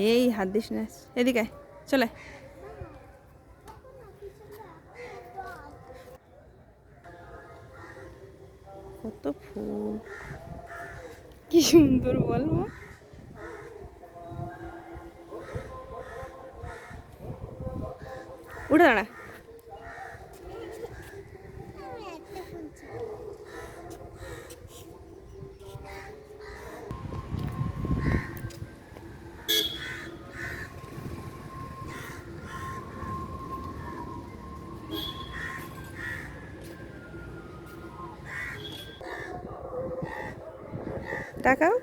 এই হাত দিস না, এদিকে আয়, চলে। কত ফুল, কি সুন্দর বল মা। উঠে দাঁড়া। তাকাও।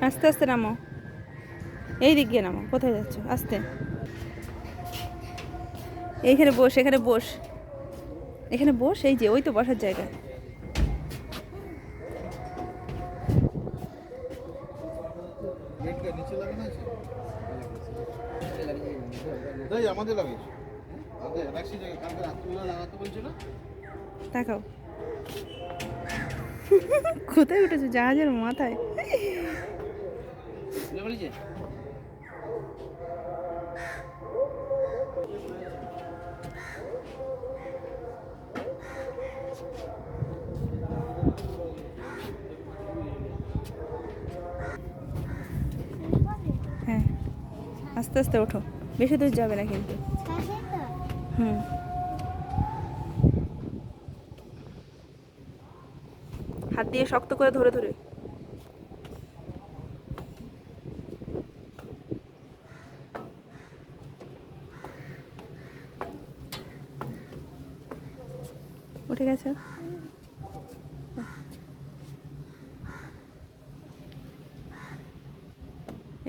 আস্তে আস্তে নামো, এই দিক গিয়ে নামো। কোথায় যাচ্ছ? আস্তে। এইখানে বস, এখানে বস, এখানে বস। এই যে ওই তো বসার জায়গা। তাকাও। কোথায় উঠেছো? জাহাজের মাথায়। হ্যাঁ, আস্তে আস্তে ওঠো, বেশি দূর যাবে না কিন্তু। হুম, হাত দিয়ে শক্ত করে ধরে ধরে। উঠে গেছে।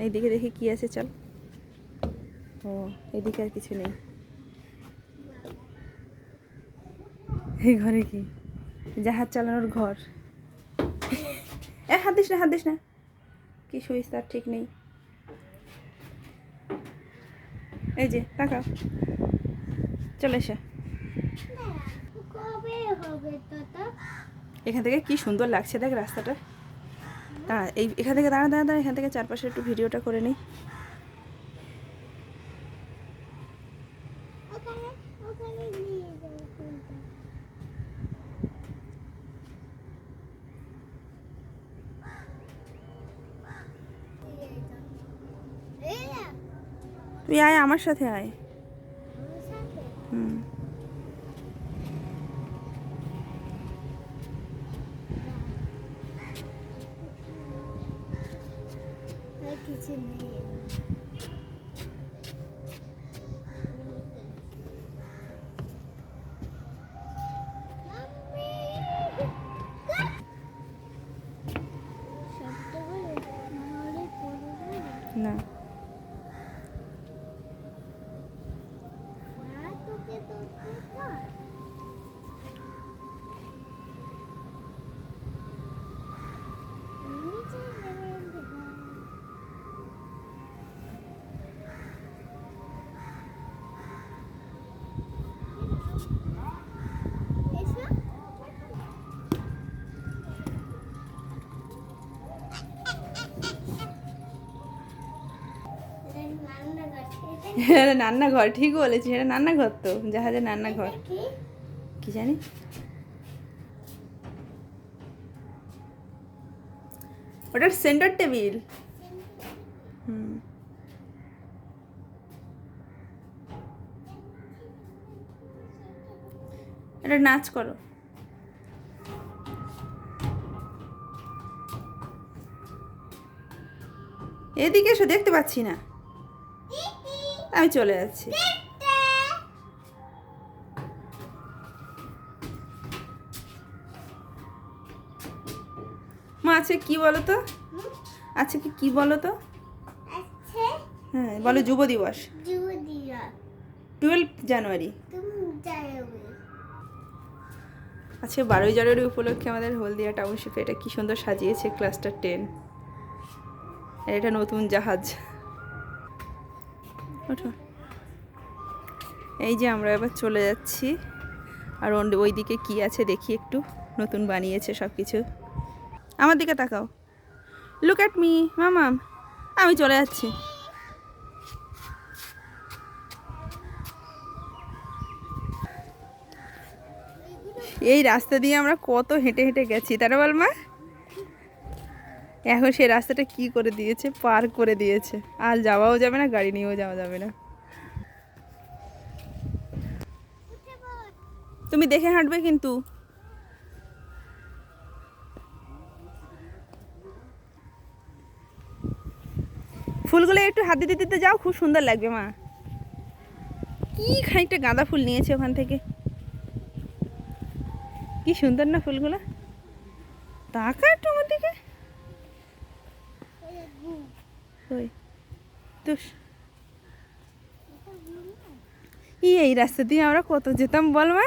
এইদিকে দেখি কি আছে, চল। ও, এদিকে আর কিছু নেই। এই ঘরে কি? জাহাজ চালানোর ঘর। হাত দিস না, হাত দিস না। কি শুইস তার ঠিক নেই। এই যে তাকাও, চলে এসে। এখান থেকে কি সুন্দর লাগছে দেখ রাস্তাটা। দাঁড়া, এই এখান থেকে দাঁড়া দাঁড়া দাঁড়া, এখান থেকে চারপাশে একটু ভিডিওটা করে নিই। তুই আয়, আমার সাথে আয়। হুম, কিছু নেই। না এটা রান্নাঘর, ঠিক বলেছিস, এটা রান্নাঘর তো, জাহাজের রান্নাঘর। কি জানি, ওটার সেন্টার টেবিল। হুম, এটা নাচ করো। এদিকে এসো, দেখতে পাচ্ছি না। আমি চলে যাচ্ছি। মা আছে কি বলো তো? আচ্ছা কি বলো তো? হ্যাঁ বলো, যুব দিবস। 12 জানুয়ারি। আজকে 12ই জানুয়ারি উপলক্ষে আমাদের হলদিয়া টাউনশিপে এটা কি সুন্দর সাজিয়েছে ক্লাস্টার 10। আর এটা নতুন জাহাজ। ওঠো। এই যে আমরা এবার চলে যাচ্ছি। আর ওইদিকে কি আছে দেখি একটু। নতুন বানিয়েছে সব কিছু। আমার দিকে তাকাও। লুক অ্যাট মি মামাম। আমি চলে যাচ্ছি। এই রাস্তা দিয়ে আমরা কত হেঁটে হেঁটে গেছি, তারা বল মা। এখন সেই রাস্তাটা কি করে দিয়েছে, পার করে দিয়েছে। আর যাওয়াও যাবে না, গাড়ি নিয়েও যাওয়া যাবে না। তুমি দেখে হাঁটবে কিন্তু। ফুলগুলো একটু হাত দিতে দিতে যাও, খুব সুন্দর লাগবে মা। কি খানিকটা গাঁদা ফুল নিয়েছে ওখান থেকে। কি সুন্দর না ফুলগুলো। তাকা একটু আমার দিকে। ওই তুস এই রাস্তা দিয়ে আমরা কত যেতাম বল মা।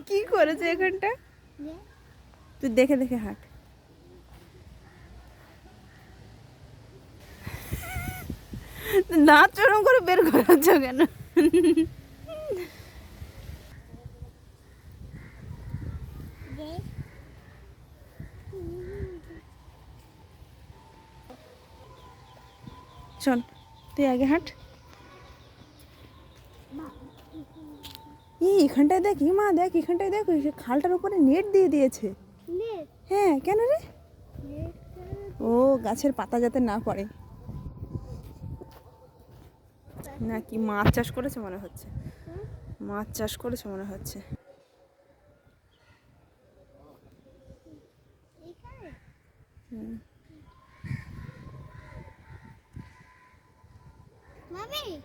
কি করেছে এখানটা। তুই দেখে দেখে হাঁট। দাঁত চরম করে বের করাচ্ছ কেন। চল তুই আগে হাঁট। এখানটায় দেখ মা, দেখ এখানটায় দেখ, খালটার উপরে নেট দিয়ে দিয়েছে। হ্যাঁ কেন রে। ও গাছের পাতা যাতে না পড়ে। না কি মাছ চাষ করেছে মনে হচ্ছে। মাছ চাষ করেছে মনে হচ্ছে।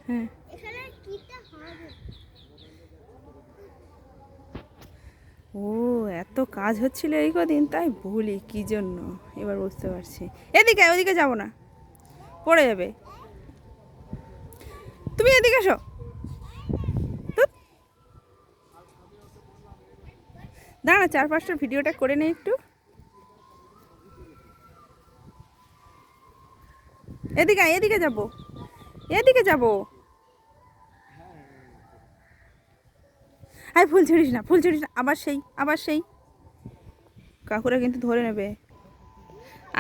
হ্যাঁ ও এত কাজ হচ্ছিল এই কদিন, তাই বলি কি জন্য এবার বুঝতে পারছি। এদিকে ওদিকে যাবো না, পড়ে যাবে। তুমি এদিকে এসো। দাঁড়া, 4-5টা ভিডিওটা করে নেই একটু। এদিকে এদিকে যাবো, এদিকে যাবো। আরে ফুল ছিঁড়িস না, ফুল ছিঁড়িস না। আবার সেই কাকুরা কিন্তু ধরে নেবে।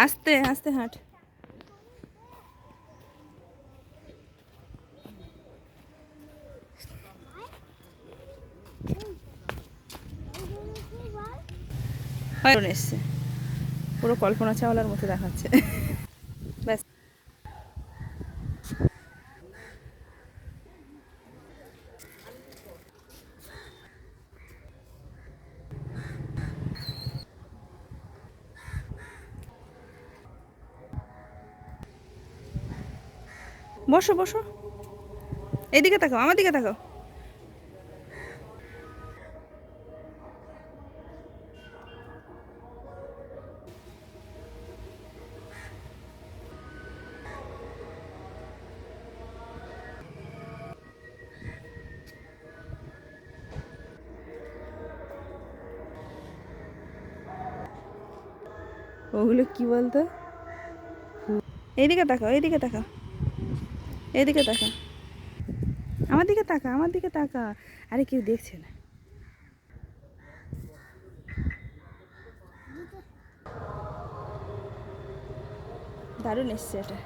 আস্তে আস্তে হাঁট। এসছে পুরো কল্পনা চাওলার মতো দেখাচ্ছে। ব্যাস বসো বসো। এইদিকে তাকাও, আমার দিকে তাকাও। ওগুলো কি বলতো। এইদিকে তাকাও, এইদিকে তাকাও, এইদিকে তাকাও। আমার দিকে তাকা, আমার দিকে তাকা। আরে কেউ দেখছে না। দারুণ এসছে এটা।